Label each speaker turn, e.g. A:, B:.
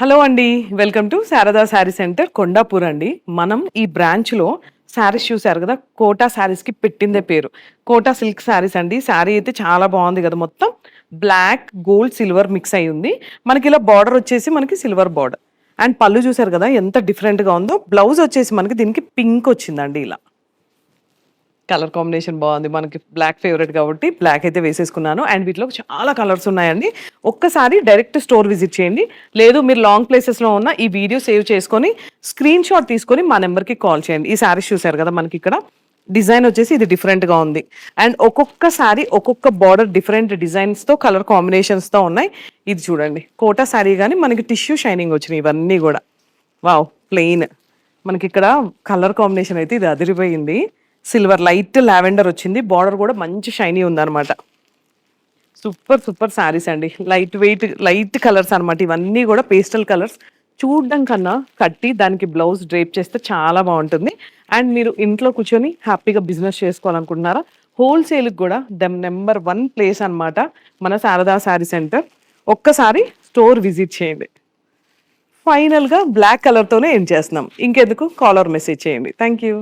A: Hello అండి. Welcome to Sharada sari centre Kondapur అండి. మనం ఈ బ్రాంచ్‌లో శారీస్ చూసారు కదా! కోటా శారీస్‌కి పెట్టిందే పేరు. కోటా సిల్క్ శారీస్ అండి. శారీ అయితే చాలా బావుంది కదా! మొత్తం బ్లాక్, గోల్డ్, సిల్వర్ మిక్స్ అయ్యి ఉంది. మనకి ఇలా బార్డర్ వచ్చేసి మనకి సిల్వర్ బార్డర్. అండ్ పళ్ళు చూసారు కదా! ఎంత డిఫరెంట్‌గా ఉందో. బ్లౌజ్ వచ్చేసి మనకి దీనికి పింక్ వచ్చిందండి ఇలా. కలర్ కాంబినేషన్ బాగుంది. మనకి బ్లాక్ ఫేవరెట్ కాబట్టి బ్లాక్ అయితే వేసేసుకున్నాను. అండ్ వీటిలో చాలా కలర్స్ ఉన్నాయండి. ఒక్కసారి డైరెక్ట్ స్టోర్ విజిట్ చేయండి. లేదు మీరు లాంగ్ ప్లేసెస్‌లో ఉన్న ఈ వీడియో సేవ్ చేసుకొని స్క్రీన్ షాట్ తీసుకొని మా నంబర్‌కి కాల్ చేయండి. ఈ శారీస్ చూసారు కదా! మనకి ఇక్కడ డిజైన్ వచ్చేసి ఇది డిఫరెంట్‌గా ఉంది. అండ్ ఒక్కొక్క శారీ ఒక్కొక్క బార్డర్ డిఫరెంట్ డిజైన్స్‌తో కలర్ కాంబినేషన్స్‌తో ఉన్నాయి. ఇది చూడండి. కోటా శారీ గాని మనకి టిష్యూ షైనింగ్ వచ్చినాయి ఇవన్నీ గూడా. వావ్! ప్లెయిన్. మనకిక్కడ కలర్ కాంబినేషన్ అయితే ఇది అదిరిపోయింది. సిల్వర్ లైట్ లావెండర్ వచ్చింది. బార్డర్ కూడా మంచి షైనీ ఉందన్నమాట. సూపర్ సూపర్ శారీస్ అండి. లైట్ వెయిట్ లైట్ కలర్స్ అన్నమాట. ఇవన్నీ కూడా పేస్టల్ కలర్స్. చూడడం కన్నా కట్టి దానికి బ్లౌజ్ డ్రేప్ చేస్తే చాలా బాగుంటుంది. అండ్ మీరు ఇంట్లో కూర్చొని హ్యాపీగా బిజినెస్ చేసుకోవాలనుకుంటున్నారా? హోల్‌సేల్‌కి కూడా నెంబర్ 1 ప్లేస్ అన్నమాట మన శారదా శారీ సెంటర్. ఒక్కసారి స్టోర్ విజిట్ చేయండి. ఫైనల్‌గా బ్లాక్ కలర్‌తోనే ఎండ్ చేస్తున్నాం. ఇంకెందుకు కాల్ ఆర్ మెసేజ్ చేయండి. Thank you.